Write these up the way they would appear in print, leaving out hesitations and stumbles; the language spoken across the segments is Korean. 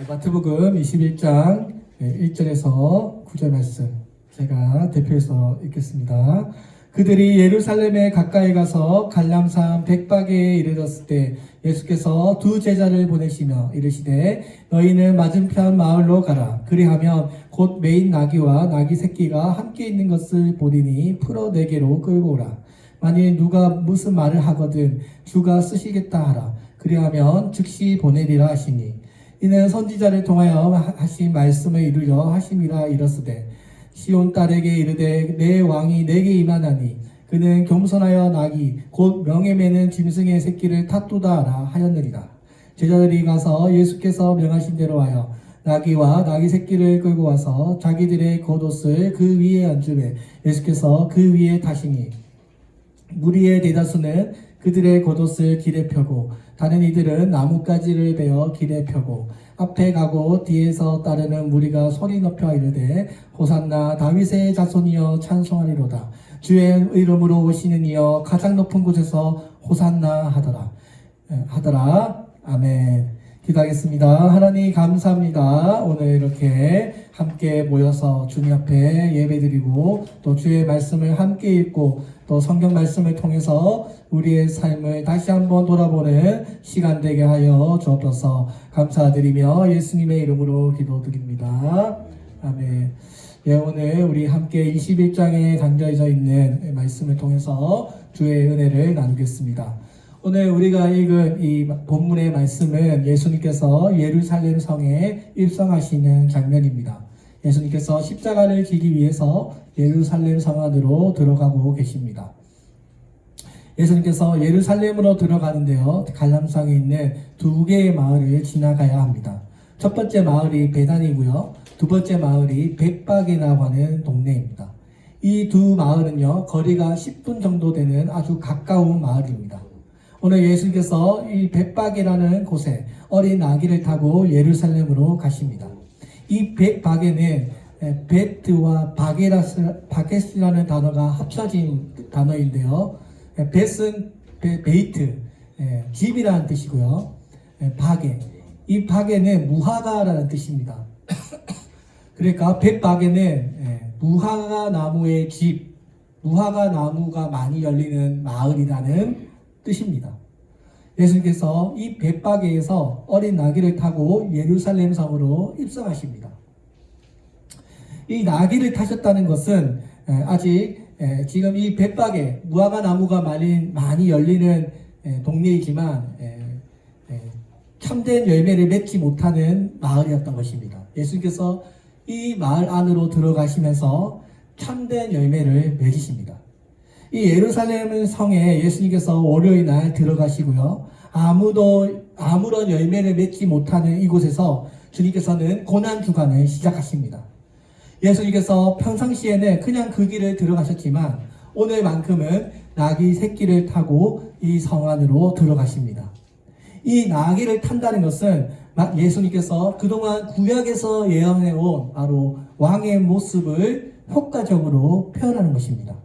마태복음 21장 1절에서 9절 말씀 제가 대표해서 읽겠습니다. 그들이 예루살렘에 가까이 가서 갈람산 백박에 이르렀을 때 예수께서 두 제자를 보내시며 이르시되 너희는 맞은편 마을로 가라. 그리하면 곧 매인 나귀와 나귀 새끼가 함께 있는 것을 보리니 풀어 내게로 끌고 오라. 만일 누가 무슨 말을 하거든 주가 쓰시겠다 하라. 그리하면 즉시 보내리라 하시니 이는 선지자를 통하여 하신 말씀을 이루려 하심이라 이르시되 시온 딸에게 이르되 내 왕이 내게 임하나니 그는 겸손하여 나귀 곧 명예 매는 짐승의 새끼를 탓도다 하였느니라. 제자들이 가서 예수께서 명하신 대로 하여 나귀와 나귀 새끼를 끌고 와서 자기들의 겉옷을 그 위에 얹으매 예수께서 그 위에 타시니 무리의 대다수는 그들의 겉옷을 길에 펴고 다른 이들은 나뭇가지를 베어 길에 펴고 앞에 가고 뒤에서 따르는 무리가 소리 높여 이르되 호산나 다윗의 자손이여 찬송하리로다. 주의 이름으로 오시는 이여 가장 높은 곳에서 호산나 하더라. 아멘. 기도하겠습니다. 하나님 감사합니다. 오늘 이렇게 함께 모여서 주님 앞에 예배드리고 또 주의 말씀을 함께 읽고 또 성경 말씀을 통해서 우리의 삶을 다시 한번 돌아보는 시간 되게 하여 주옵소서. 감사드리며 예수님의 이름으로 기도드립니다. 아멘. 예, 오늘 우리 함께 21장에 담겨져 있는 말씀을 통해서 주의 은혜를 나누겠습니다. 오늘 우리가 읽은 이 본문의 말씀은 예수님께서 예루살렘 성에 입성하시는 장면입니다. 예수님께서 십자가를 지기 위해서 예루살렘 성 안으로 들어가고 계십니다. 예수님께서 예루살렘으로 들어가는데요, 갈람산에 있는 두 개의 마을을 지나가야 합니다. 첫 번째 마을이 베단이고요, 두 번째 마을이 벳박이라고 하는 동네입니다. 이 두 마을은요, 거리가 10분 정도 되는 아주 가까운 마을입니다. 오늘 예수님께서 이 벳박이라는 곳에 어린 나귀를 타고 예루살렘으로 가십니다. 이 벳박에는 베트와 바게스라는 단어가 합쳐진 단어인데요. 벳은 베이트, 집이라는 뜻이고요. 바게, 이 바게는 무화과라는 뜻입니다. 그러니까 벳박에는 무화과 나무의 집, 무화과 나무가 많이 열리는 마을이라는 뜻입니다. 예수님께서 이 벳박에에서 어린 나귀를 타고 예루살렘 성으로 입성하십니다. 이 나귀를 타셨다는 것은 아직 지금 이 벳박에 무화과 나무가 많이 열리는 동네이지만 참된 열매를 맺지 못하는 마을이었던 것입니다. 예수님께서 이 마을 안으로 들어가시면서 참된 열매를 맺으십니다. 이 예루살렘 성에 예수님께서 월요일 날 들어가시고요. 아무런 열매를 맺지 못하는 이곳에서 주님께서는 고난 주간을 시작하십니다. 예수님께서 평상시에는 그냥 그 길을 들어가셨지만 오늘만큼은 나귀 새끼를 타고 이 성 안으로 들어가십니다. 이 나귀를 탄다는 것은 예수님께서 그동안 구약에서 예언해온 바로 왕의 모습을 효과적으로 표현하는 것입니다.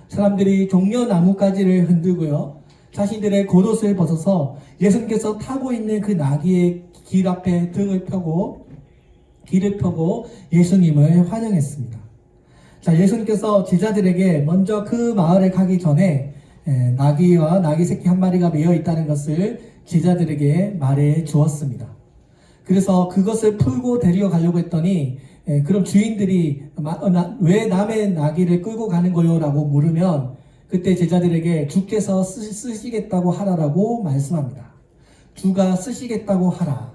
사람들이 종려 나뭇가지를 흔들고요, 자신들의 겉옷을 벗어서 예수님께서 타고 있는 그 나귀의 길 앞에 길을 펴고 예수님을 환영했습니다. 자, 예수님께서 제자들에게 먼저 그 마을에 가기 전에 나귀와 나귀 새끼 한 마리가 매여 있다는 것을 제자들에게 말해 주었습니다. 그래서 그것을 풀고 데려가려고 했더니 그럼 주인들이 왜 남의 나귀를 끌고 가는 거요? 라고 물으면 그때 제자들에게 주께서 쓰시겠다고 하라라고 말씀합니다. 주가 쓰시겠다고 하라.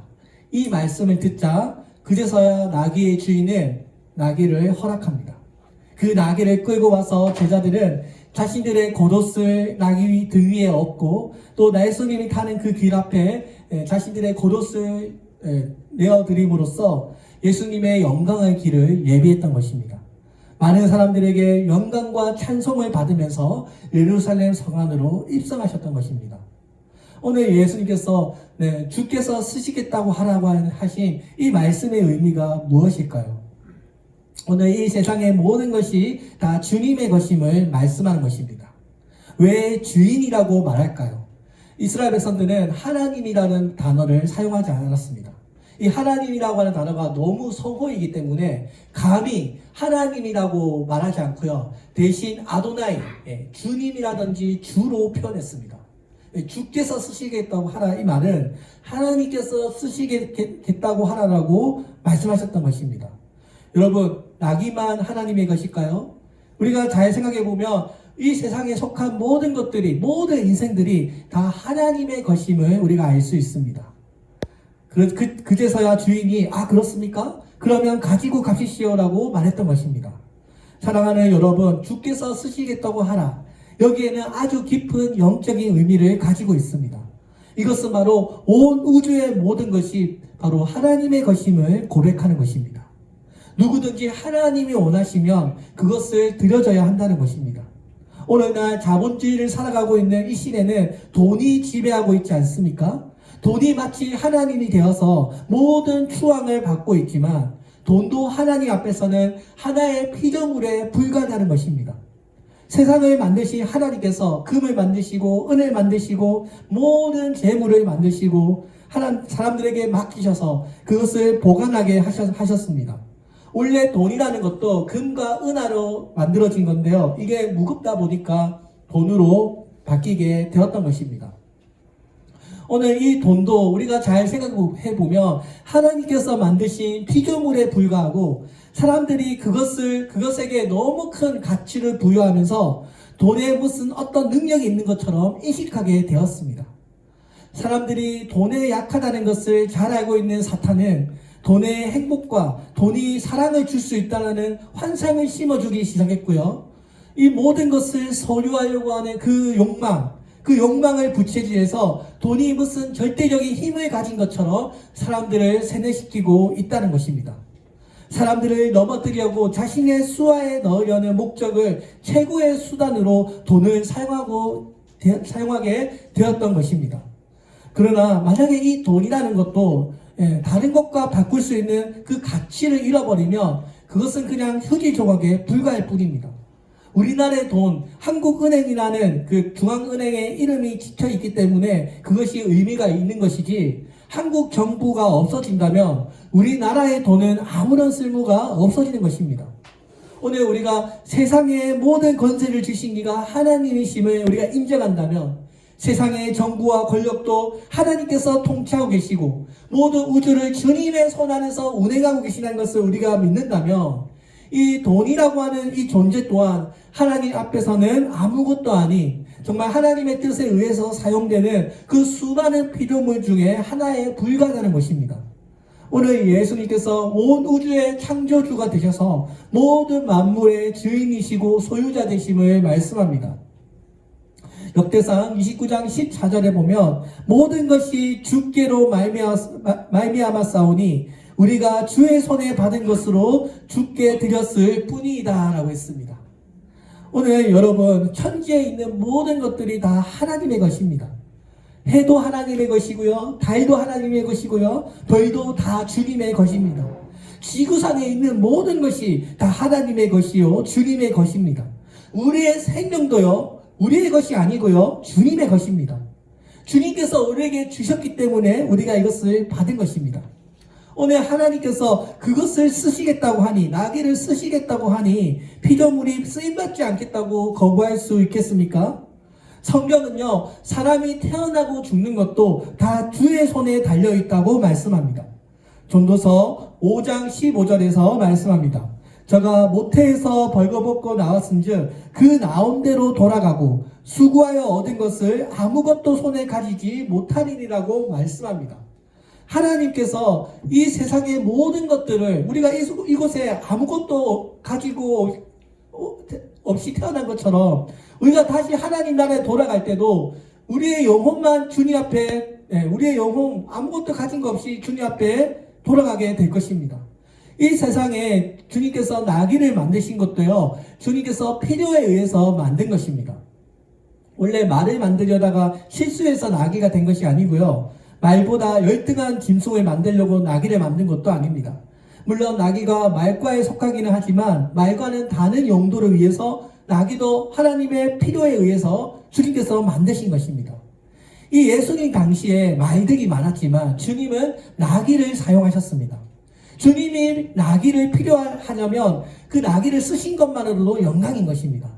이 말씀을 듣자 그제서야 나귀의 주인은 나귀를 허락합니다. 그 나귀를 끌고 와서 제자들은 자신들의 겉옷을 나귀 등 위에 얹고 또 예수님이 타는 그 길 앞에 자신들의 겉옷을 내어드림으로써 예수님의 영광의 길을 예비했던 것입니다. 많은 사람들에게 영광과 찬송을 받으면서 예루살렘 성 안으로 입성하셨던 것입니다. 오늘 예수님께서 주께서 쓰시겠다고 하라고 하신 이 말씀의 의미가 무엇일까요? 오늘 이 세상의 모든 것이 다 주님의 것임을 말씀하는 것입니다. 왜 주인이라고 말할까요? 이스라엘 백성들은 하나님이라는 단어를 사용하지 않았습니다. 이 하나님이라고 하는 단어가 너무 성호이기 때문에 감히 하나님이라고 말하지 않고요. 대신 아도나이, 주님이라든지 주로 표현했습니다. 주께서 쓰시겠다고 하라, 이 말은 하나님께서 쓰시겠다고 하라라고 말씀하셨던 것입니다. 여러분, 낙이만 하나님의 것일까요? 우리가 잘 생각해 보면 이 세상에 속한 모든 것들이, 모든 인생들이 다 하나님의 것임을 우리가 알 수 있습니다. 그제서야 주인이 그렇습니까? 그러면 가지고 가십시오라고 말했던 것입니다. 사랑하는 여러분, 주께서 쓰시겠다고 하라. 여기에는 아주 깊은 영적인 의미를 가지고 있습니다. 이것은 바로 온 우주의 모든 것이 바로 하나님의 것임을 고백하는 것입니다. 누구든지 하나님이 원하시면 그것을 드려져야 한다는 것입니다. 오늘날 자본주의를 살아가고 있는 이 시대는 돈이 지배하고 있지 않습니까? 돈이 마치 하나님이 되어서 모든 추앙을 받고 있지만 돈도 하나님 앞에서는 하나의 피조물에 불과하다는 것입니다. 세상을 만드신 하나님께서 금을 만드시고 은을 만드시고 모든 재물을 만드시고 사람들에게 맡기셔서 그것을 보관하게 하셨습니다. 원래 돈이라는 것도 금과 은화로 만들어진 건데요. 이게 무겁다 보니까 돈으로 바뀌게 되었던 것입니다. 오늘 이 돈도 우리가 잘 생각해 보면 하나님께서 만드신 피조물에 불과하고 사람들이 그것에게 너무 큰 가치를 부여하면서 돈에 무슨 어떤 능력이 있는 것처럼 인식하게 되었습니다. 사람들이 돈에 약하다는 것을 잘 알고 있는 사탄은 돈의 행복과 돈이 사랑을 줄 수 있다는 환상을 심어주기 시작했고요. 이 모든 것을 소유하려고 하는 그 욕망을 부채질해서 돈이 무슨 절대적인 힘을 가진 것처럼 사람들을 세뇌시키고 있다는 것입니다. 사람들을 넘어뜨리려고 자신의 수하에 넣으려는 목적을 최고의 수단으로 돈을 사용하게 되었던 것입니다. 그러나 만약에 이 돈이라는 것도 다른 것과 바꿀 수 있는 그 가치를 잃어버리면 그것은 그냥 휴지 조각에 불과할 뿐입니다. 우리나라의 돈, 한국은행이라는 그 중앙은행의 이름이 찍혀 있기 때문에 그것이 의미가 있는 것이지, 한국 정부가 없어진다면 우리나라의 돈은 아무런 쓸모가 없어지는 것입니다. 오늘 우리가 세상의 모든 권세를 주신 이가 하나님이심을 우리가 인정한다면 세상의 정부와 권력도 하나님께서 통치하고 계시고 모든 우주를 주님의 손 안에서 운행하고 계시다는 것을 우리가 믿는다면 이 돈이라고 하는 이 존재 또한 하나님 앞에서는 아무것도 아닌 정말 하나님의 뜻에 의해서 사용되는 그 수많은 피조물 중에 하나에 불과하다는 것입니다. 오늘 예수님께서 온 우주의 창조주가 되셔서 모든 만물의 주인이시고 소유자 되심을 말씀합니다. 역대상 29장 14절에 보면 모든 것이 주께로 말미암아 싸우니 우리가 주의 손에 받은 것으로 주께 드렸을 뿐이다 라고 했습니다. 오늘 여러분, 천지에 있는 모든 것들이 다 하나님의 것입니다. 해도 하나님의 것이고요, 달도 하나님의 것이고요, 별도 다 주님의 것입니다. 지구상에 있는 모든 것이 다 하나님의 것이요 주님의 것입니다. 우리의 생명도요 우리의 것이 아니고요 주님의 것입니다. 주님께서 우리에게 주셨기 때문에 우리가 이것을 받은 것입니다. 오늘 하나님께서 그것을 쓰시겠다고 하니, 나귀를 쓰시겠다고 하니 피조물이 쓰임받지 않겠다고 거부할 수 있겠습니까? 성경은요, 사람이 태어나고 죽는 것도 다 주의 손에 달려있다고 말씀합니다. 전도서 5장 15절에서 말씀합니다. 저가 모태에서 벌거벗고 나왔은즉 그 나온 대로 돌아가고 수고하여 얻은 것을 아무것도 손에 가지지 못하리라고 말씀합니다. 하나님께서 이 세상의 모든 것들을 우리가 이곳에 아무것도 가지고 없이 태어난 것처럼 우리가 다시 하나님 나라에 돌아갈 때도 우리의 영혼만 주님 앞에, 우리의 영혼 아무것도 가진 것 없이 주님 앞에 돌아가게 될 것입니다. 이 세상에 주님께서 나귀를 만드신 것도요, 주님께서 필요에 의해서 만든 것입니다. 원래 말을 만들려다가 실수해서 나귀가 된 것이 아니고요, 말보다 열등한 짐승을 만들려고 나귀를 만든 것도 아닙니다. 물론 나귀가 말과에 속하기는 하지만 말과는 다른 용도를 위해서 나귀도 하나님의 필요에 의해서 주님께서 만드신 것입니다. 이 예수님 당시에 말들이 많았지만 주님은 나귀를 사용하셨습니다. 주님이 나귀를 필요하냐면 그 나귀를 쓰신 것만으로도 영광인 것입니다.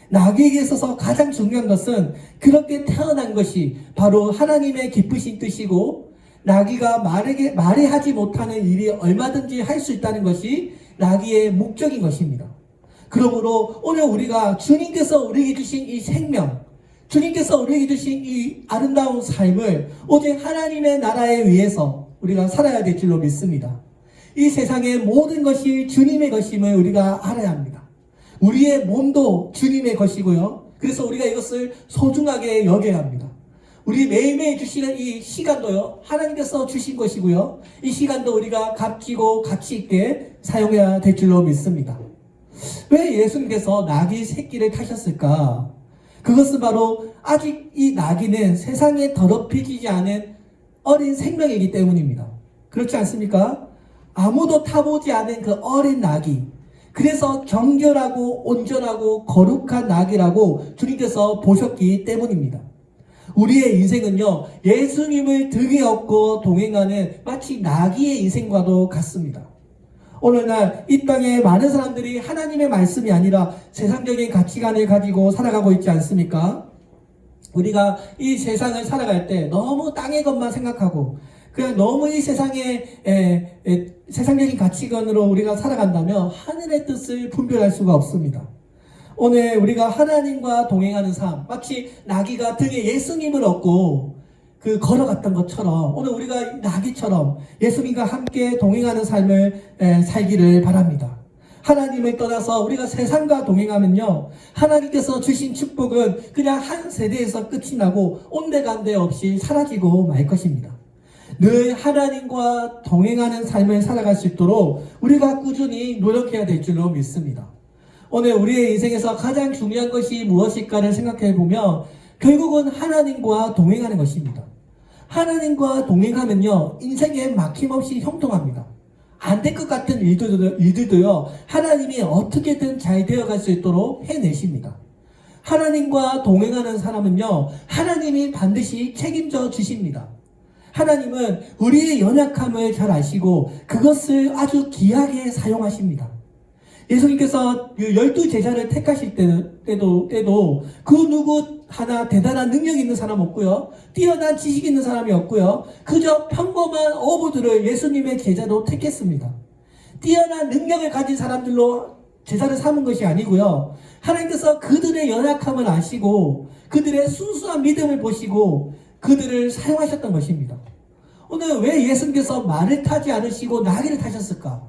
나귀에게 있어서 가장 중요한 것은 그렇게 태어난 것이 바로 하나님의 기쁘신 뜻이고, 나귀가 말에 하지 못하는 일이 얼마든지 할 수 있다는 것이 나귀의 목적인 것입니다. 그러므로 오늘 우리가 주님께서 우리에게 주신 이 생명, 주님께서 우리에게 주신 이 아름다운 삶을 오직 하나님의 나라에 위해서 우리가 살아야 될 줄로 믿습니다. 이 세상의 모든 것이 주님의 것임을 우리가 알아야 합니다. 우리의 몸도 주님의 것이고요. 그래서 우리가 이것을 소중하게 여겨야 합니다. 우리 매일매일 주시는 이 시간도요, 하나님께서 주신 것이고요. 이 시간도 우리가 값지고 가치 있게 사용해야 될 줄로 믿습니다. 왜 예수님께서 나귀 새끼를 타셨을까? 그것은 바로 아직 이 나귀는 세상에 더럽혀지지 않은 어린 생명이기 때문입니다. 그렇지 않습니까? 아무도 타보지 않은 그 어린 나귀, 그래서 정결하고 온전하고 거룩한 나귀라고 주님께서 보셨기 때문입니다. 우리의 인생은요, 예수님을 등에 업고 동행하는 마치 나귀의 인생과도 같습니다. 오늘날 이 땅에 많은 사람들이 하나님의 말씀이 아니라 세상적인 가치관을 가지고 살아가고 있지 않습니까? 우리가 이 세상을 살아갈 때 너무 땅의 것만 생각하고 그냥 너무 이 세상적인 가치관으로 우리가 살아간다면 하늘의 뜻을 분별할 수가 없습니다. 오늘 우리가 하나님과 동행하는 삶, 마치 나귀가 등에 예수님을 얻고 걸어갔던 것처럼 오늘 우리가 나귀처럼 예수님과 함께 동행하는 삶을 살기를 바랍니다. 하나님을 떠나서 우리가 세상과 동행하면요, 하나님께서 주신 축복은 그냥 한 세대에서 끝이 나고 온데간데 없이 사라지고 말 것입니다. 늘 하나님과 동행하는 삶을 살아갈 수 있도록 우리가 꾸준히 노력해야 될 줄로 믿습니다. 오늘 우리의 인생에서 가장 중요한 것이 무엇일까를 생각해 보면 결국은 하나님과 동행하는 것입니다. 하나님과 동행하면요, 인생에 막힘없이 형통합니다. 안 될 것 같은 일들도요, 하나님이 어떻게든 잘 되어갈 수 있도록 해내십니다. 하나님과 동행하는 사람은요, 하나님이 반드시 책임져 주십니다. 하나님은 우리의 연약함을 잘 아시고 그것을 아주 귀하게 사용하십니다. 예수님께서 12제자를 택하실 때도 그 누구 하나 대단한 능력 있는 사람 없고요, 뛰어난 지식 있는 사람이 없고요, 그저 평범한 어부들을 예수님의 제자로 택했습니다. 뛰어난 능력을 가진 사람들로 제자를 삼은 것이 아니고요, 하나님께서 그들의 연약함을 아시고 그들의 순수한 믿음을 보시고 그들을 사용하셨던 것입니다. 오늘 왜 예수님께서 말을 타지 않으시고 나귀를 타셨을까?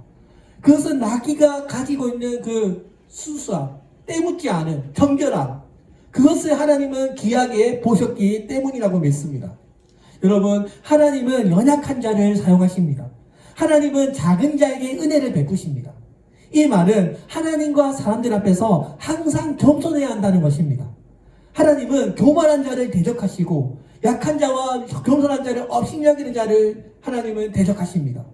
그것은 나귀가 가지고 있는 그 순수함, 때묻지 않은 정결함, 그것을 하나님은 귀하게 보셨기 때문이라고 믿습니다. 여러분, 하나님은 연약한 자를 사용하십니다. 하나님은 작은 자에게 은혜를 베푸십니다. 이 말은 하나님과 사람들 앞에서 항상 겸손해야 한다는 것입니다. 하나님은 교만한 자를 대적하시고 약한 자와 겸손한 자를 업신여기는 자를 하나님은 대적하십니다.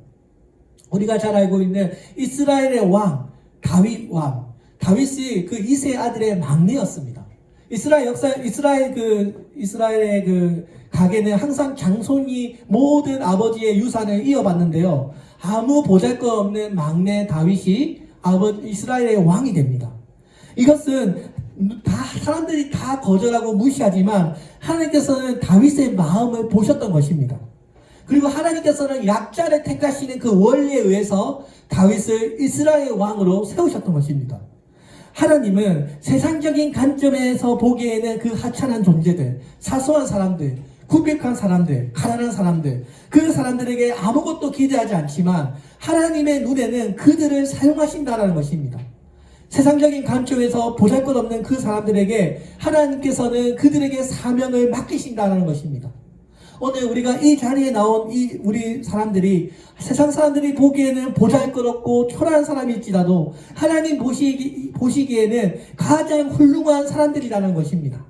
우리가 잘 알고 있는 이스라엘의 왕 다윗 왕, 다윗이 그 이세 아들의 막내였습니다. 이스라엘의 그 가게는 항상 장손이 모든 아버지의 유산을 이어받는데요, 아무 보잘것없는 막내 다윗이 이스라엘의 왕이 됩니다. 이것은 사람들이 다 거절하고 무시하지만 하나님께서는 다윗의 마음을 보셨던 것입니다. 그리고 하나님께서는 약자를 택하시는 그 원리에 의해서 다윗을 이스라엘 왕으로 세우셨던 것입니다. 하나님은 세상적인 관점에서 보기에는 그 하찮은 존재들, 사소한 사람들, 구백한 사람들, 가난한 사람들, 그 사람들에게 아무것도 기대하지 않지만 하나님의 눈에는 그들을 사용하신다는 것입니다. 세상적인 관점에서 보잘것없는 그 사람들에게 하나님께서는 그들에게 사명을 맡기신다는 것입니다. 오늘 우리가 이 자리에 나온 우리 사람들이 세상 사람들이 보기에는 보잘것없고 초라한 사람일지라도 하나님 보시기에는 가장 훌륭한 사람들이라는 것입니다.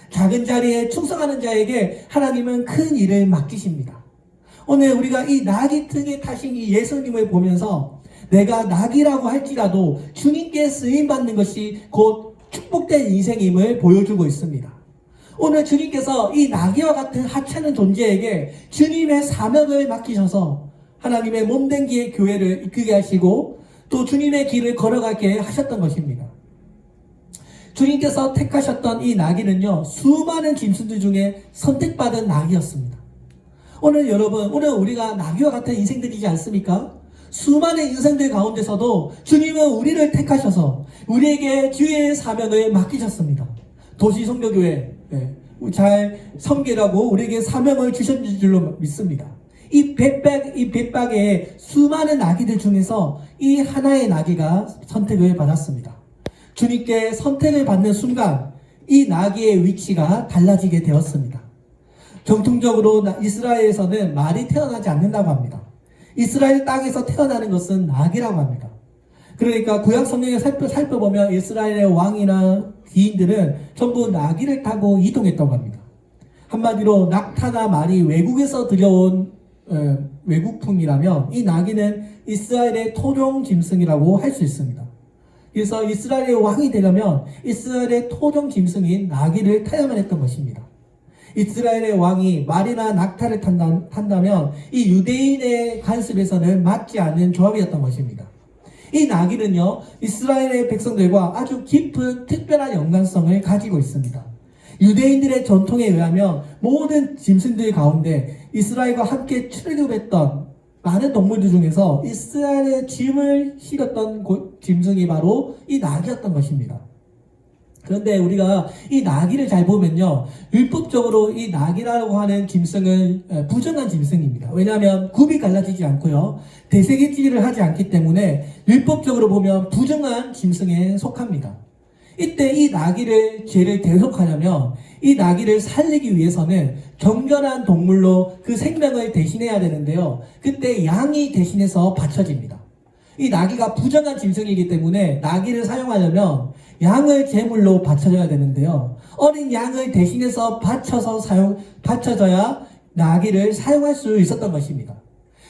작은 자리에 충성하는 자에게 하나님은 큰 일을 맡기십니다. 오늘 우리가 이 나귀 등에 타신 이 예수님을 보면서 내가 나귀라고 할지라도 주님께 쓰임받는 것이 곧 축복된 인생임을 보여주고 있습니다. 오늘 주님께서 이 나귀와 같은 하찮은 존재에게 주님의 사명을 맡기셔서 하나님의 몸된 교회를 이끌게 하시고 또 주님의 길을 걸어가게 하셨던 것입니다. 주님께서 택하셨던 이 나귀는요, 수많은 짐승들 중에 선택받은 나귀였습니다. 오늘 여러분, 오늘 우리가 나귀와 같은 인생들이지 않습니까? 수많은 인생들 가운데서도 주님은 우리를 택하셔서 우리에게 주의 사명을 맡기셨습니다. 도시성교교회 잘 섬기라고 우리에게 사명을 주셨는 줄로 믿습니다. 이 벳박의 수많은 나귀들 중에서 이 하나의 나귀가 선택을 받았습니다. 주님께 선택을 받는 순간 이 나귀의 위치가 달라지게 되었습니다. 정통적으로 이스라엘에서는 말이 태어나지 않는다고 합니다. 이스라엘 땅에서 태어나는 것은 나귀라고 합니다. 그러니까 구약 성경에 살펴보면 이스라엘의 왕이나 귀인들은 전부 나귀를 타고 이동했다고 합니다. 한마디로 낙타나 말이 외국에서 들여온 외국품이라면 이 나귀는 이스라엘의 토종 짐승이라고 할 수 있습니다. 그래서 이스라엘의 왕이 되려면 이스라엘의 토종 짐승인 나귀를 타야만 했던 것입니다. 이스라엘의 왕이 말이나 낙타를 탄다면 이 유대인의 관습에서는 맞지 않는 조합이었던 것입니다. 이 나귀는요, 이스라엘의 백성들과 아주 깊은 특별한 연관성을 가지고 있습니다. 유대인들의 전통에 의하면 모든 짐승들 가운데 이스라엘과 함께 출애굽했던 많은 동물들 중에서 이스라엘의 짐을 실었던 짐승이 바로 이 나귀였던 것입니다. 그런데 우리가 이 나귀를 잘 보면요, 율법적으로 이 나귀라고 하는 짐승은 부정한 짐승입니다. 왜냐하면 굽이 갈라지지 않고요, 대세계질을 하지 않기 때문에 율법적으로 보면 부정한 짐승에 속합니다. 이때 이 나귀를 죄를 대속하려면 이 나귀를 살리기 위해서는 정결한 동물로 그 생명을 대신해야 되는데요, 그때 양이 대신해서 바쳐집니다. 이 나귀가 부정한 짐승이기 때문에 나귀를 사용하려면 양을 제물로 바쳐줘야 되는데요, 어린 양을 대신해서 바쳐져야 나귀를 사용할 수 있었던 것입니다.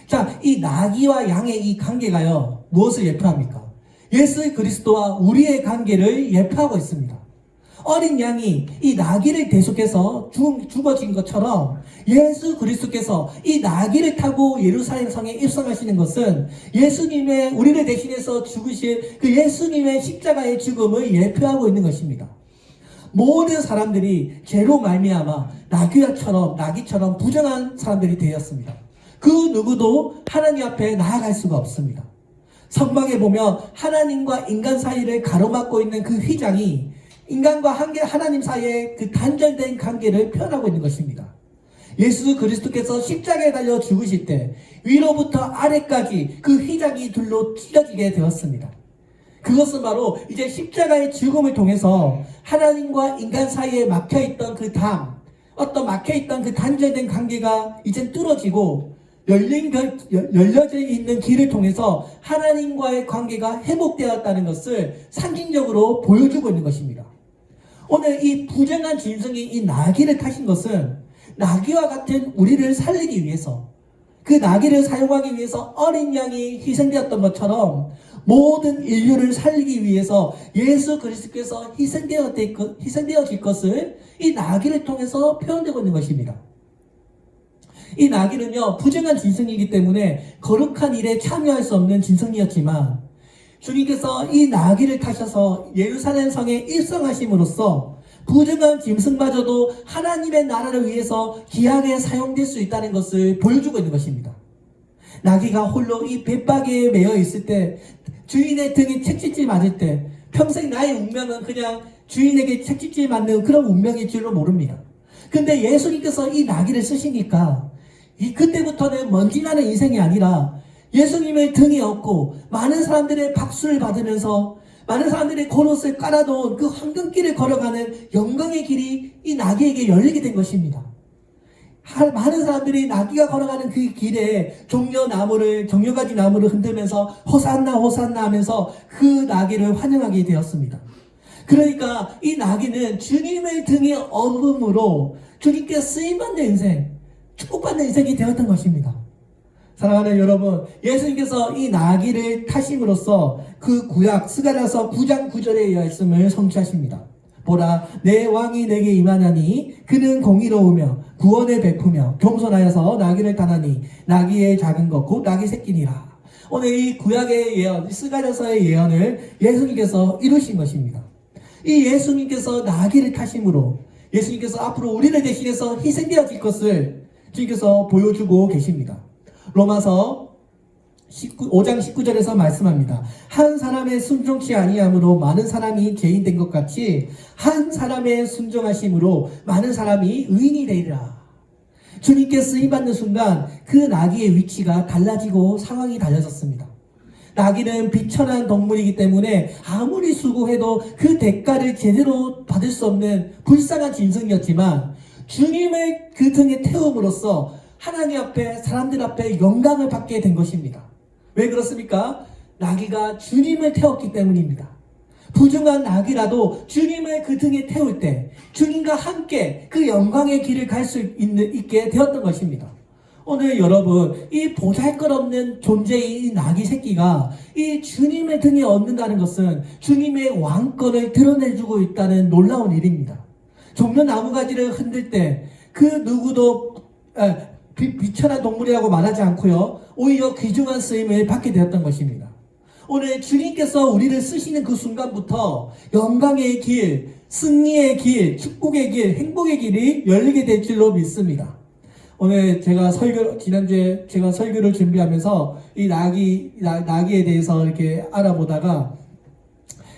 자, 이 나귀와 양의 이 관계가요, 무엇을 예표합니까? 예수 그리스도와 우리의 관계를 예표하고 있습니다. 어린 양이 이 나귀를 대속해서 죽어진 것처럼 예수 그리스도께서 이 나귀를 타고 예루살렘 성에 입성하시는 것은 예수님의 우리를 대신해서 죽으실 그 예수님의 십자가의 죽음을 예표하고 있는 것입니다. 모든 사람들이 죄로 말미암아 나귀처럼 부정한 사람들이 되었습니다. 그 누구도 하나님 앞에 나아갈 수가 없습니다. 성경에 보면 하나님과 인간 사이를 가로막고 있는 그 휘장이 인간과 하나님 사이의 그 단절된 관계를 표현하고 있는 것입니다. 예수 그리스도께서 십자가에 달려 죽으실 때 위로부터 아래까지 그 휘장이 둘로 찢어지게 되었습니다. 그것은 바로 이제 십자가의 죽음을 통해서 하나님과 인간 사이에 막혀있던 그 막혀있던 그 단절된 관계가 이제 뚫어지고 열려져 있는 길을 통해서 하나님과의 관계가 회복되었다는 것을 상징적으로 보여주고 있는 것입니다. 오늘 이 부정한 짐승이 이 나귀를 타신 것은 나귀와 같은 우리를 살리기 위해서, 그 나귀를 사용하기 위해서 어린 양이 희생되었던 것처럼 모든 인류를 살리기 위해서 예수 그리스도께서 희생되어질 것을 이 나귀를 통해서 표현되고 있는 것입니다. 이 나귀는요, 부정한 짐승이기 때문에 거룩한 일에 참여할 수 없는 짐승이었지만 주님께서 이 나귀를 타셔서 예루살렘 성에 입성하심으로써 부정한 짐승마저도 하나님의 나라를 위해서 귀하게 사용될 수 있다는 것을 보여주고 있는 것입니다. 나귀가 홀로 이 벳박이에 매여 있을 때, 주인의 등에 채찍질 맞을 때 평생 나의 운명은 그냥 주인에게 채찍질 맞는 그런 운명일 줄로 모릅니다. 근데 예수님께서 이 나귀를 쓰시니까 그때부터는 먼지나는 인생이 아니라 예수님의 등에 업고 많은 사람들의 박수를 받으면서 많은 사람들의 겉옷을 깔아놓은 그 황금길을 걸어가는 영광의 길이 이 나귀에게 열리게 된 것입니다. 많은 사람들이 나귀가 걸어가는 그 길에 종려가지 나무를 흔들면서 호산나 호산나 하면서 그 나귀를 환영하게 되었습니다. 그러니까 이 나귀는 주님의 등에 업음으로 주님께 쓰임받는 인생, 축복받는 인생이 되었던 것입니다. 사랑하는 여러분, 예수님께서 이 나귀를 타심으로써 그 구약 스가랴서 9장 9절의 말씀을 성취하십니다. 보라 내 왕이 내게 임하나니 그는 공의로우며 구원을 베푸며 겸손하여서 나귀를 타나니 나귀의 작은 것 곧 나귀 새끼니라. 오늘 이 구약의 예언, 스가랴서의 예언을 예수님께서 이루신 것입니다. 이 예수님께서 나귀를 타심으로 예수님께서 앞으로 우리를 대신해서 희생되어질 것을 주님께서 보여주고 계십니다. 로마서 5장 19절에서 말씀합니다. 한 사람의 순종치 아니함으로 많은 사람이 죄인 된 것 같이 한 사람의 순종하심으로 많은 사람이 의인이 되리라. 주님께 쓰임받는 순간 그 나귀의 위치가 달라지고 상황이 달라졌습니다. 나귀는 비천한 동물이기 때문에 아무리 수고해도 그 대가를 제대로 받을 수 없는 불쌍한 짐승이었지만 주님의 그 등에 태움으로써 하나님 앞에 사람들 앞에 영광을 받게 된 것입니다. 왜 그렇습니까? 나귀가 주님을 태웠기 때문입니다. 부중한 나귀라도 주님을 그 등에 태울 때 주님과 함께 그 영광의 길을 갈 수 있게 되었던 것입니다. 오늘 여러분, 이 보잘것없는 존재의 이 나귀 새끼가 이 주님의 등에 얻는다는 것은 주님의 왕권을 드러내주고 있다는 놀라운 일입니다. 종려 나무가지를 흔들 때 그 누구도 비천한 동물이라고 말하지 않고요, 오히려 귀중한 쓰임을 받게 되었던 것입니다. 오늘 주님께서 우리를 쓰시는 그 순간부터 영광의 길, 승리의 길, 축복의 길, 행복의 길이 열리게 될 줄로 믿습니다. 오늘 제가 지난주에 제가 설교를 준비하면서 이 나귀에 대해서 이렇게 알아보다가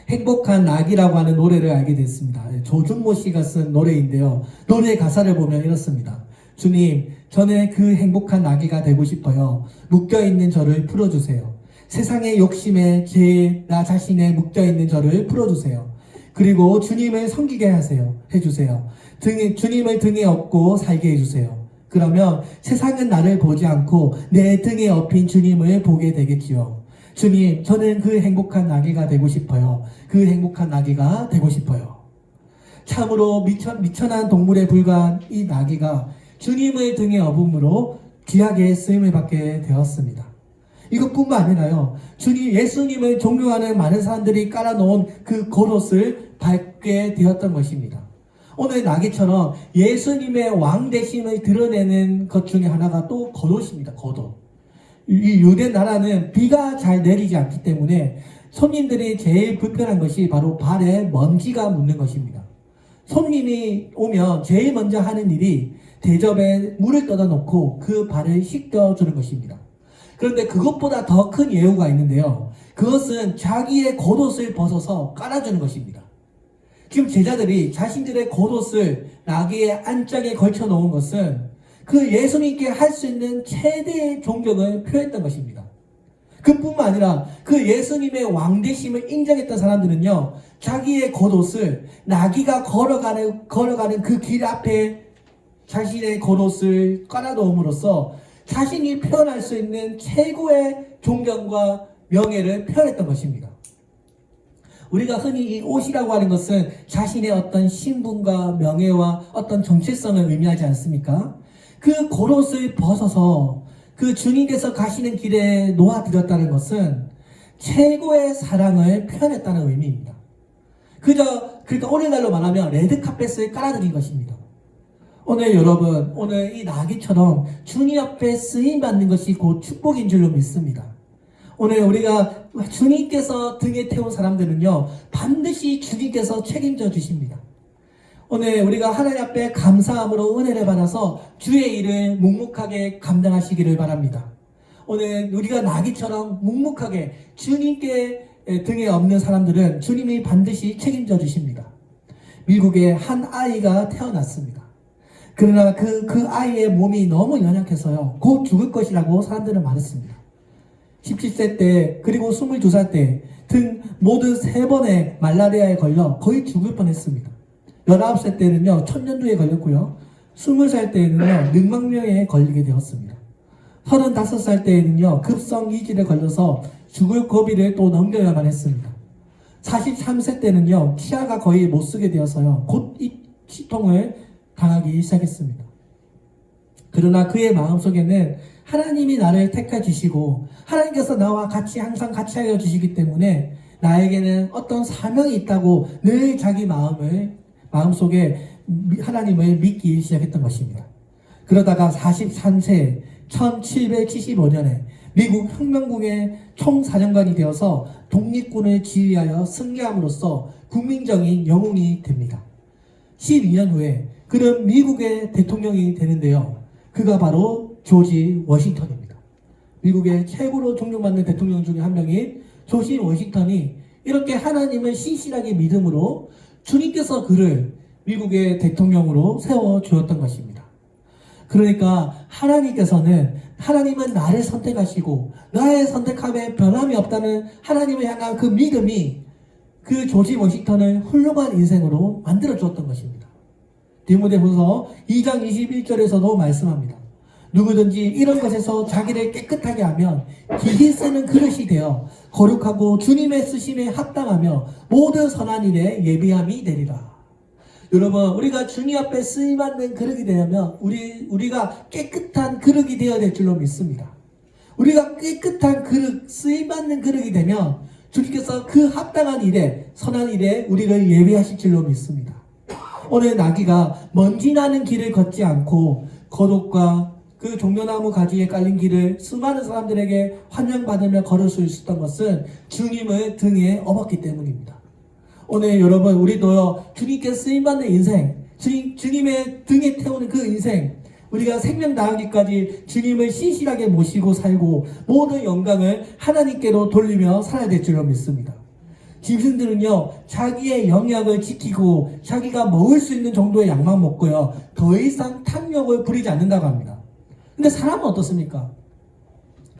행복한 나귀라고 하는 노래를 알게 됐습니다. 조준모 씨가 쓴 노래인데요. 노래 가사를 보면 이렇습니다. 주님, 저는 그 행복한 나귀가 되고 싶어요. 묶여있는 저를 풀어주세요. 세상의 욕심에 죄에 나 자신에 묶여있는 저를 풀어주세요. 그리고 주님을 섬기게 해주세요. 주님을 등에 업고 살게 해주세요. 그러면 세상은 나를 보지 않고 내 등에 업힌 주님을 보게 되겠지요. 주님, 저는 그 행복한 나귀가 되고 싶어요. 그 행복한 나귀가 되고 싶어요. 참으로 미천한 동물에 불과한 이 나귀가 주님의 등에 업음으로 귀하게 쓰임을 받게 되었습니다. 이것뿐만 아니라요, 예수님을 존경하는 많은 사람들이 깔아놓은 그 겉옷을 밟게 되었던 것입니다. 오늘 나귀처럼 예수님의 왕 되심을 드러내는 것 중에 하나가 또 겉옷입니다. 겉옷. 이 유대 나라는 비가 잘 내리지 않기 때문에 손님들이 제일 불편한 것이 바로 발에 먼지가 묻는 것입니다. 손님이 오면 제일 먼저 하는 일이 대접에 물을 떠다 놓고 그 발을 씻겨주는 것입니다. 그런데 그것보다 더 큰 예우가 있는데요. 그것은 자기의 겉옷을 벗어서 깔아주는 것입니다. 지금 제자들이 자신들의 겉옷을 나귀의 안장에 걸쳐 놓은 것은 그 예수님께 할 수 있는 최대의 존경을 표했던 것입니다. 그뿐만 아니라 그 예수님의 왕되심을 인정했던 사람들은요, 자기의 겉옷을 나귀가 걸어가는 그 길 앞에 자신의 겉옷을 깔아놓음으로써 자신이 표현할 수 있는 최고의 존경과 명예를 표현했던 것입니다. 우리가 흔히 이 옷이라고 하는 것은 자신의 어떤 신분과 명예와 어떤 정체성을 의미하지 않습니까? 그 겉옷을 벗어서 그 주님께서 가시는 길에 놓아드렸다는 것은 최고의 사랑을 표현했다는 의미입니다. 그러니까 오늘날로 말하면 레드카펫을 깔아드린 것입니다. 오늘 여러분, 오늘 이 나귀처럼 주님 앞에 쓰임받는 것이 곧 축복인 줄로 믿습니다. 오늘 우리가 주님께서 등에 태운 사람들은요, 반드시 주님께서 책임져 주십니다. 오늘 우리가 하나님 앞에 감사함으로 은혜를 받아서 주의 일을 묵묵하게 감당하시기를 바랍니다. 오늘 우리가 나귀처럼 묵묵하게 주님께 등에 업는 사람들은 주님이 반드시 책임져 주십니다. 미국에 한 아이가 태어났습니다. 그러나 그 아이의 몸이 너무 연약해서요, 곧 죽을 것이라고 사람들은 말했습니다. 17세 때, 그리고 22살 때 모두 3번의 말라리아에 걸려 거의 죽을 뻔했습니다. 19살 때는요, 천연두에 걸렸고요, 20살 때에는요, 늑막명에 걸리게 되었습니다. 35살 때에는요, 급성 이질에 걸려서 죽을 고비를 또 넘겨야만 했습니다. 43세 때는요, 치아가 거의 못 쓰게 되어서요, 곧 이 치통을 당하기 시작했습니다. 그러나 그의 마음속에는 하나님이 나를 택해 주시고 하나님께서 나와 항상 같이 하여 주시기 때문에 나에게는 어떤 사명이 있다고 늘 자기 마음을 마음속에 하나님을 믿기 시작했던 것입니다. 그러다가 43세 1775년에 미국 혁명군의 총사령관이 되어서 독립군을 지휘하여 승리함으로써 국민적인 영웅이 됩니다. 12년 후에 그는 미국의 대통령이 되는데요. 그가 바로 조지 워싱턴입니다. 미국의 최고로 존경받는 대통령 중에 한 명인 조지 워싱턴이 이렇게 하나님을 신실하게 믿음으로 주님께서 그를 미국의 대통령으로 세워주었던 것입니다. 그러니까 하나님은 나를 선택하시고 나의 선택함에 변함이 없다는 하나님을 향한 그 믿음이 그 조지 워싱턴을 훌륭한 인생으로 만들어 주었던 것입니다. 디모데후서 2장 21절에서도 말씀합니다. 누구든지 이런 것에서 자기를 깨끗하게 하면 기기 쓰는 그릇이 되어 거룩하고 주님의 쓰심에 합당하며 모든 선한 일에 예비함이 되리라. 여러분, 우리가 주님 앞에 쓰임받는 그릇이 되려면 우리가 깨끗한 그릇이 되어야 될 줄로 믿습니다. 우리가 깨끗한 그릇, 쓰임받는 그릇이 되면 주님께서 그 합당한 일에, 선한 일에 우리를 예비하실 줄로 믿습니다. 오늘 나귀가 먼지 나는 길을 걷지 않고 거룩과 그 종려나무 가지에 깔린 길을 수많은 사람들에게 환영받으며 걸을 수 있었던 것은 주님을 등에 업었기 때문입니다. 오늘 여러분, 우리도요, 주님께 쓰임받는 인생, 주님의 등에 태우는 그 인생, 우리가 생명 다하기까지 주님을 신실하게 모시고 살고 모든 영광을 하나님께로 돌리며 살아야 될 줄로 믿습니다. 짐승들은요, 자기의 영역을 지키고 자기가 먹을 수 있는 정도의 양만 먹고요, 더 이상 탐욕을 부리지 않는다고 합니다. 근데 사람은 어떻습니까?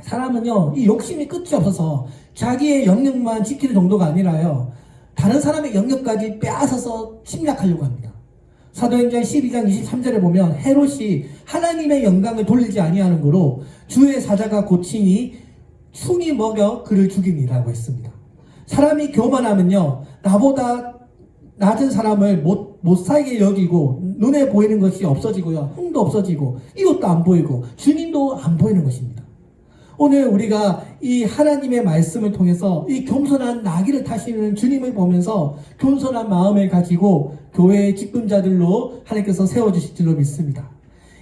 사람은요, 이 욕심이 끝이 없어서 자기의 영역만 지키는 정도가 아니라요, 다른 사람의 영역까지 빼앗아서 침략하려고 합니다. 사도행전 12장 23절에 보면 헤롯이 하나님의 영광을 돌리지 아니하는 거로 주의 사자가 고치니 충이 먹여 그를 죽이니라고 했습니다. 사람이 교만하면요, 나보다 낮은 사람을 못 살게 여기고 눈에 보이는 것이 없어지고요, 흥도 없어지고 이것도 안 보이고 주님도 안 보이는 것입니다. 오늘 우리가 이 하나님의 말씀을 통해서 이 겸손한 나귀를 타시는 주님을 보면서 겸손한 마음을 가지고 교회의 직분자들로 하나님께서 세워주실 줄로 믿습니다.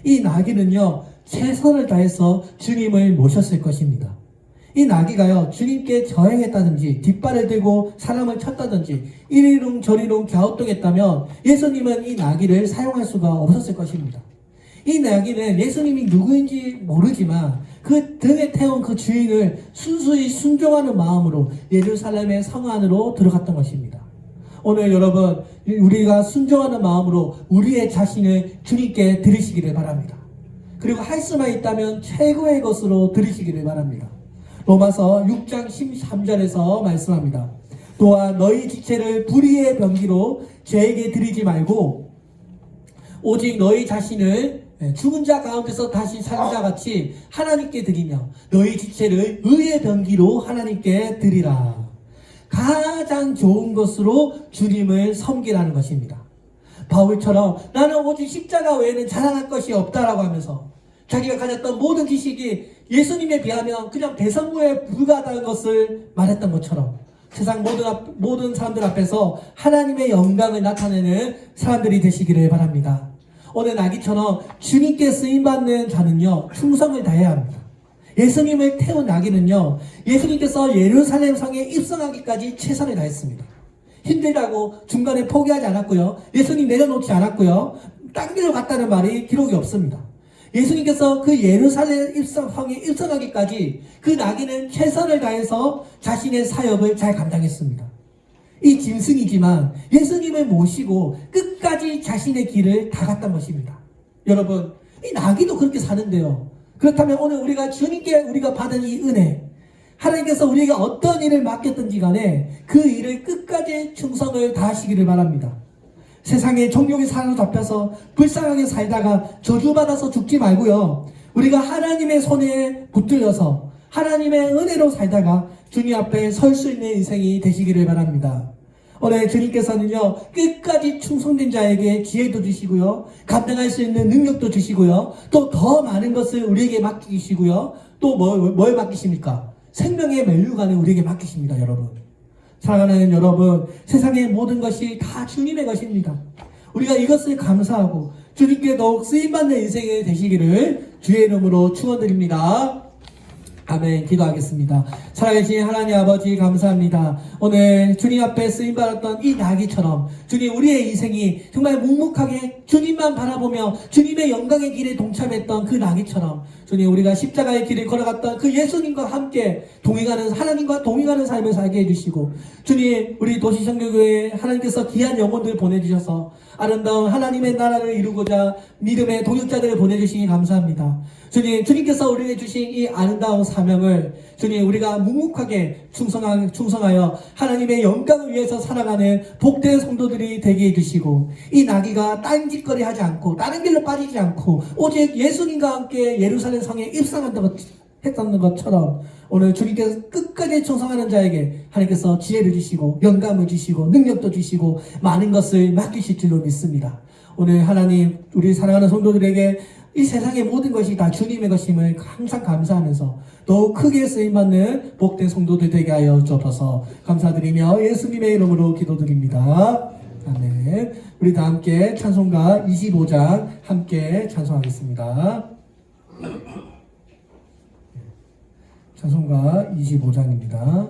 이 나귀는요, 최선을 다해서 주님을 모셨을 것입니다. 이 나귀가요, 주님께 저행했다든지 뒷발을 들고 사람을 쳤다든지 이리롱 저리롱 갸우뚱했다면 예수님은 이 나귀를 사용할 수가 없었을 것입니다. 이 나귀는 예수님이 누구인지 모르지만 그 등에 태운 그 주인을 순수히 순종하는 마음으로 예루살렘의 성 안으로 들어갔던 것입니다. 오늘 여러분, 우리가 순종하는 마음으로 우리의 자신을 주님께 드리시기를 바랍니다. 그리고 할 수만 있다면 최고의 것으로 드리시기를 바랍니다. 로마서 6장 13절에서 말씀합니다. 또한 너희 지체를 불의의 병기로 죄에게 드리지 말고 오직 너희 자신을 죽은 자 가운데서 다시 사는 자 같이 하나님께 드리며 너희 지체를 의의 병기로 하나님께 드리라. 가장 좋은 것으로 주님을 섬기라는 것입니다. 바울처럼 나는 오직 십자가 외에는 자랑할 것이 없다라고 하면서 자기가 가졌던 모든 지식이 예수님에 비하면 그냥 대성무에 불과하다는 것을 말했던 것처럼 세상 모든 사람들 앞에서 하나님의 영광을 나타내는 사람들이 되시기를 바랍니다. 오늘 나귀처럼 주님께 쓰임받는 자는요, 충성을 다해야 합니다. 예수님을 태운 나귀는요, 예수님께서 예루살렘 성에 입성하기까지 최선을 다했습니다. 힘들다고 중간에 포기하지 않았고요, 예수님 내려놓지 않았고요, 딴 길로 갔다는 말이 기록이 없습니다. 예수님께서 그 예루살렘 성에 입성하기까지 그 나귀는 최선을 다해서 자신의 사역을 잘 감당했습니다. 이 짐승이지만 예수님을 모시고 끝까지 자신의 길을 다 갔던 것입니다. 여러분, 이 나귀도 그렇게 사는데요. 그렇다면 오늘 우리가 주님께 우리가 받은 이 은혜, 하나님께서 우리에게 어떤 일을 맡겼든지 간에 그 일을 끝까지 충성을 다하시기를 바랍니다. 세상에 정욕에 사로잡혀서 불쌍하게 살다가 저주받아서 죽지 말고요, 우리가 하나님의 손에 붙들려서 하나님의 은혜로 살다가 주님 앞에 설 수 있는 인생이 되시기를 바랍니다. 오늘 주님께서는요, 끝까지 충성된 자에게 지혜도 주시고요, 감당할 수 있는 능력도 주시고요, 또 더 많은 것을 우리에게 맡기시고요, 또 뭘 맡기십니까? 생명의 멜류관을 우리에게 맡기십니다. 여러분, 사랑하는 여러분, 세상의 모든 것이 다 주님의 것입니다. 우리가 이것을 감사하고 주님께 더욱 쓰임받는 인생이 되시기를 주의 이름으로 축원드립니다. 아멘. 기도하겠습니다. 살아계신 하나님 아버지 감사합니다. 오늘 주님 앞에 쓰임받았던 이 나귀처럼 주님 우리의 인생이 정말 묵묵하게 주님만 바라보며 주님의 영광의 길에 동참했던 그 나귀처럼 주님 우리가 십자가의 길을 걸어갔던 그 예수님과 함께 동행하는 하나님과 동행하는 삶을 살게 해주시고 주님 우리 도시성교교회 하나님께서 귀한 영혼들 보내주셔서 아름다운 하나님의 나라를 이루고자 믿음의 동역자들을 보내주시니 감사합니다. 주님, 주님께서 우리에게 주신 이 아름다운 사명을 주님 우리가 묵묵하게 충성하여 하나님의 영광을 위해서 살아가는 복된 성도들이 되게 해주시고 이 나귀가 딴짓거리 하지 않고 다른 길로 빠지지 않고 오직 예수님과 함께 예루살렘 성에 입성한다고 했던 것처럼 오늘 주님께서 끝까지 충성하는 자에게 하나님께서 지혜를 주시고 영감을 주시고 능력도 주시고 많은 것을 맡기실 줄로 믿습니다. 오늘 하나님 우리 사랑하는 성도들에게 이 세상의 모든 것이 다 주님의 것임을 항상 감사하면서 더욱 크게 쓰임받는 복된 성도들 되게 하여 주옵소서. 감사드리며 예수님의 이름으로 기도드립니다. 아멘. 우리 다 함께 찬송가 25장 함께 찬송하겠습니다. 찬송가 25장입니다.